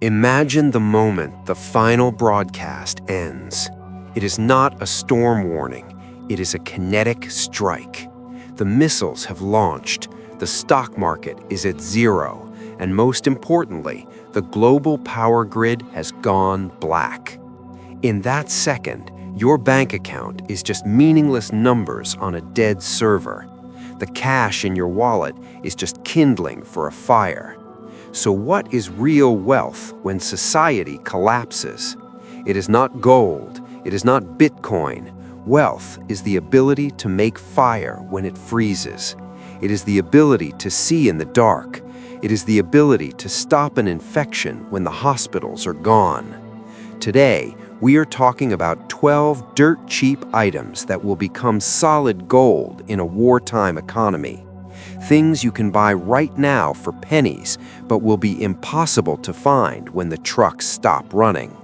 Imagine the moment the final broadcast ends. It is not a storm warning, it is a kinetic strike. The missiles have launched, the stock market is at zero, and most importantly, the global power grid has gone black. In that second, your bank account is just meaningless numbers on a dead server. The cash in your wallet is just kindling for a fire. So what is real wealth when society collapses? It is not gold, it is not Bitcoin. Wealth is the ability to make fire when it freezes. It is the ability to see in the dark. It is the ability to stop an infection when the hospitals are gone. Today, we are talking about 12 dirt-cheap items that will become solid gold in a wartime economy. Things you can buy right now for pennies, but will be impossible to find when the trucks stop running.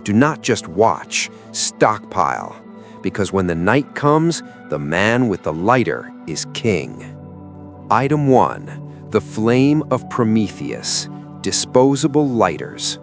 Do not just watch, stockpile, because when the night comes, the man with the lighter is king. Item 1. The Flame of Prometheus, disposable lighters.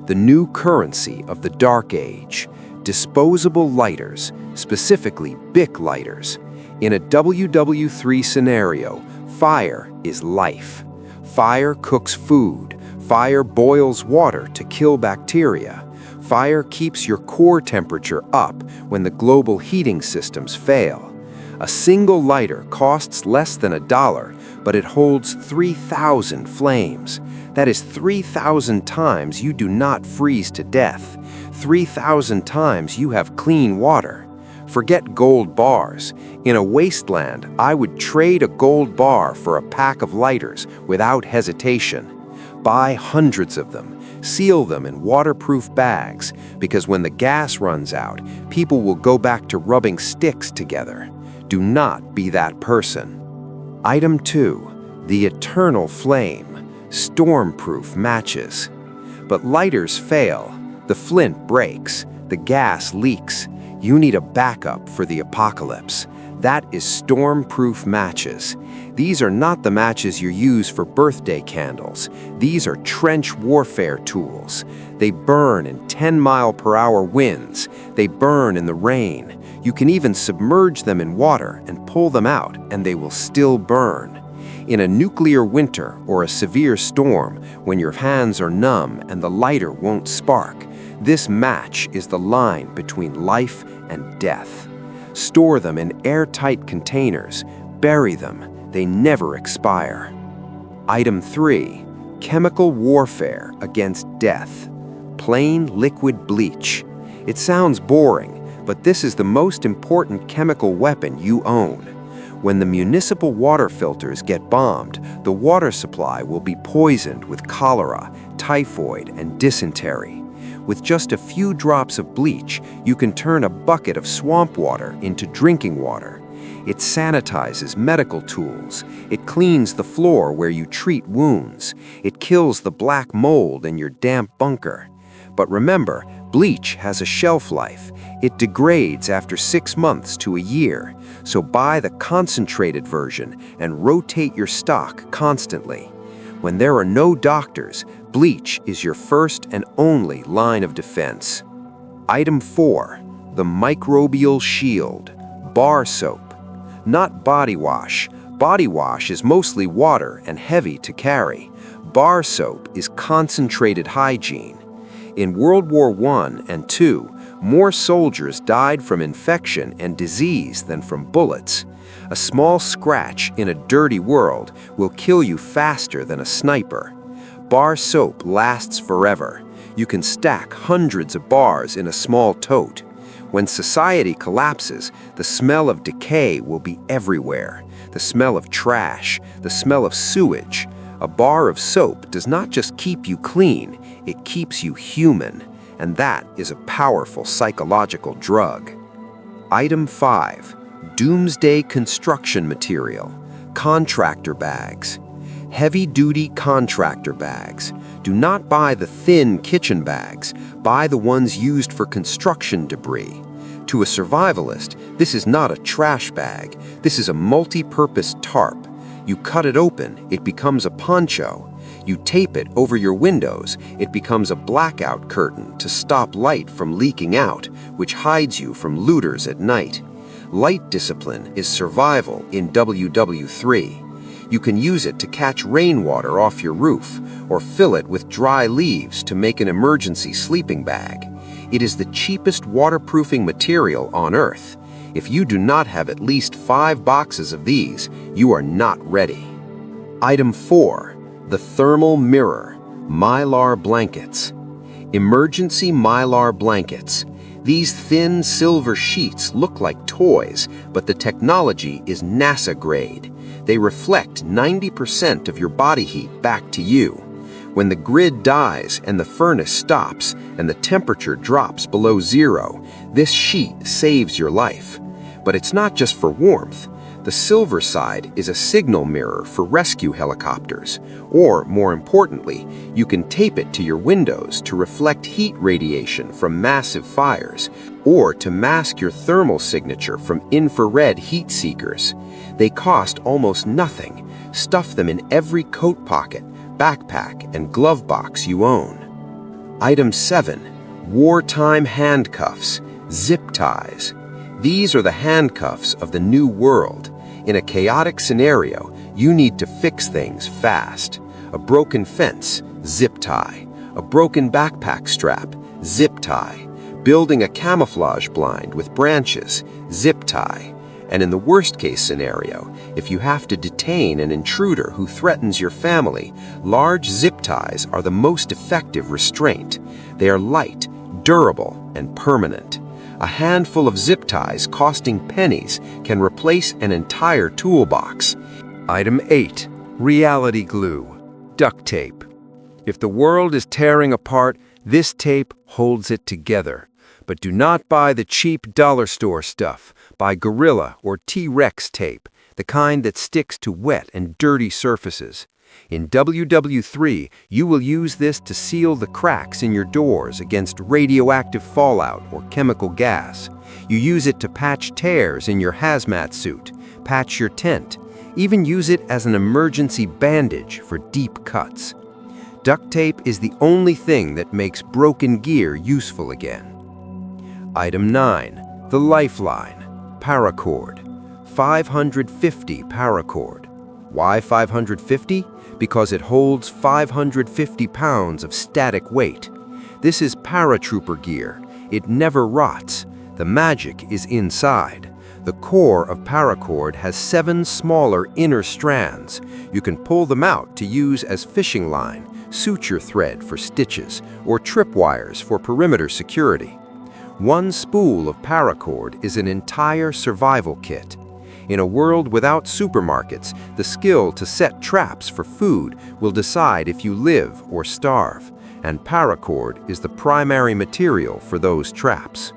The new currency of the Dark Age, disposable lighters, specifically Bic lighters. In a WW3 scenario, fire is life. Fire cooks food. Fire boils water to kill bacteria. Fire keeps your core temperature up when the global heating systems fail. A single lighter costs less than $1, but it holds 3,000 flames. That is 3,000 times you do not freeze to death. 3,000 times you have clean water. Forget gold bars. In a wasteland, I would trade a gold bar for a pack of lighters without hesitation. Buy hundreds of them. Seal them in waterproof bags, because when the gas runs out, people will go back to rubbing sticks together. Do not be that person. Item 2. The Eternal Flame, stormproof matches. But lighters fail. The flint breaks. The gas leaks. You need a backup for the apocalypse. That is stormproof matches. These are not the matches you use for birthday candles. These are trench warfare tools. They burn in 10-mile-per-hour winds. They burn in the rain. You can even submerge them in water and pull them out, and they will still burn. In a nuclear winter or a severe storm, when your hands are numb and the lighter won't spark, this match is the line between life and death. Store them in airtight containers. Bury them. They never expire. Item 3. Chemical warfare against death. Plain liquid bleach. It sounds boring, but this is the most important chemical weapon you own. When the municipal water filters get bombed, the water supply will be poisoned with cholera, typhoid, and dysentery. With just a few drops of bleach, you can turn a bucket of swamp water into drinking water. It sanitizes medical tools. It cleans the floor where you treat wounds. It kills the black mold in your damp bunker. But remember, bleach has a shelf life. It degrades after 6 months to a year. So buy the concentrated version and rotate your stock constantly. When there are no doctors, bleach is your first and only line of defense. Item 4. The Microbial Shield, bar soap. Not body wash. Body wash is mostly water and heavy to carry. Bar soap is concentrated hygiene. In World War I and II, more soldiers died from infection and disease than from bullets. A small scratch in a dirty world will kill you faster than a sniper. Bar soap lasts forever. You can stack hundreds of bars in a small tote. When society collapses, the smell of decay will be everywhere. The smell of trash, the smell of sewage. A bar of soap does not just keep you clean, it keeps you human. And that is a powerful psychological drug. Item 5. Doomsday construction material, contractor bags. Heavy-duty contractor bags. Do not buy the thin kitchen bags. Buy the ones used for construction debris. To a survivalist, this is not a trash bag. This is a multi-purpose tarp. You cut it open, it becomes a poncho. You tape it over your windows. It becomes a blackout curtain to stop light from leaking out, which hides you from looters at night. Light discipline is survival in WW3. You can use it to catch rainwater off your roof, or fill it with dry leaves to make an emergency sleeping bag. It is the cheapest waterproofing material on Earth. If you do not have at least 5 boxes of these, you are not ready. Item 4. The Thermal Mirror, Mylar Blankets. Emergency Mylar Blankets. These thin silver sheets look like toys, but the technology is NASA grade. They reflect 90% of your body heat back to you. When the grid dies and the furnace stops and the temperature drops below zero, this sheet saves your life. But it's not just for warmth. The silver side is a signal mirror for rescue helicopters, or more importantly, you can tape it to your windows to reflect heat radiation from massive fires, or to mask your thermal signature from infrared heat seekers. They cost almost nothing. Stuff them in every coat pocket, backpack, and glove box you own. Item 7. Wartime Handcuffs, Zip Ties. These are the handcuffs of the new world. In a chaotic scenario, you need to fix things fast. A broken fence, zip tie. A broken backpack strap, zip tie. Building a camouflage blind with branches, zip tie. And in the worst-case scenario, if you have to detain an intruder who threatens your family, large zip ties are the most effective restraint. They are light, durable, and permanent. A handful of zip ties costing pennies can replace an entire toolbox. Item 8. Reality Glue, Duct Tape. If the world is tearing apart, this tape holds it together. But do not buy the cheap dollar store stuff. Buy Gorilla or T-Rex tape, the kind that sticks to wet and dirty surfaces. In WW3, you will use this to seal the cracks in your doors against radioactive fallout or chemical gas. You use it to patch tears in your hazmat suit, patch your tent, even use it as an emergency bandage for deep cuts. Duct tape is the only thing that makes broken gear useful again. Item 9. The Lifeline, Paracord. 550 paracord. Why 550? Because it holds 550 pounds of static weight. This is paratrooper gear. It never rots. The magic is inside. The core of paracord has 7 smaller inner strands. You can pull them out to use as fishing line, suture thread for stitches, or tripwires for perimeter security. One spool of paracord is an entire survival kit. In a world without supermarkets, the skill to set traps for food will decide if you live or starve, and paracord is the primary material for those traps.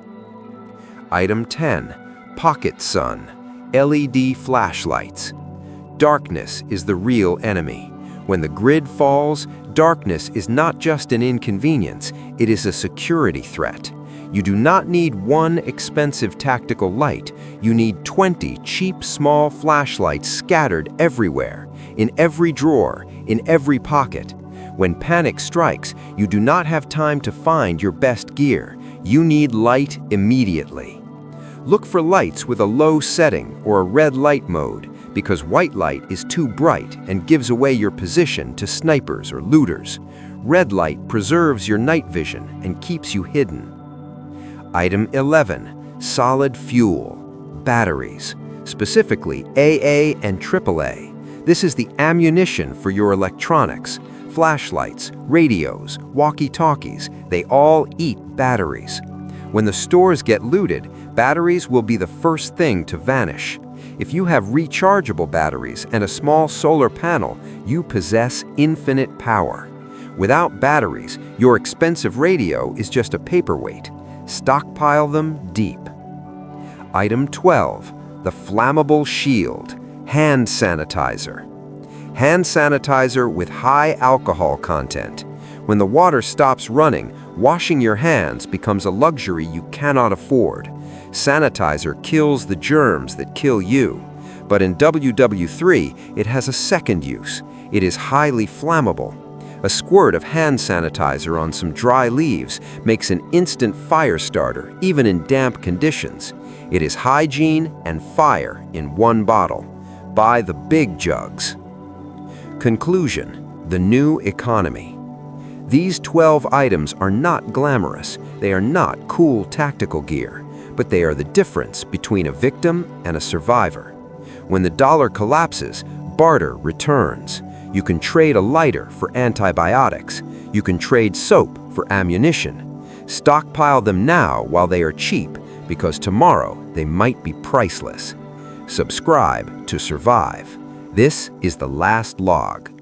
Item 10. Pocket Sun, LED flashlights. Darkness is the real enemy. When the grid falls, darkness is not just an inconvenience, it is a security threat. You do not need one expensive tactical light. You need 20 cheap small flashlights scattered everywhere, in every drawer, in every pocket. When panic strikes, you do not have time to find your best gear. You need light immediately. Look for lights with a low setting or a red light mode, because white light is too bright and gives away your position to snipers or looters. Red light preserves your night vision and keeps you hidden. Item 11. Solid fuel, batteries, specifically AA and AAA. This is the ammunition for your electronics. Flashlights, radios, walkie-talkies, they all eat batteries. When the stores get looted, batteries will be the first thing to vanish. If you have rechargeable batteries and a small solar panel, you possess infinite power. Without batteries, your expensive radio is just a paperweight. Stockpile them deep. Item 12. The Flammable Shield, hand sanitizer. Hand sanitizer with high alcohol content. When the water stops running, washing your hands becomes a luxury you cannot afford. Sanitizer kills the germs that kill you. But in WW3, it has a second use. It is highly flammable. A squirt of hand sanitizer on some dry leaves makes an instant fire starter, even in damp conditions. It is hygiene and fire in one bottle. Buy the big jugs. Conclusion: the new economy. These 12 items are not glamorous, they are not cool tactical gear, but they are the difference between a victim and a survivor. When the dollar collapses, barter returns. You can trade a lighter for antibiotics. You can trade soap for ammunition. Stockpile them now while they are cheap, because tomorrow they might be priceless. Subscribe to survive. This is the last log.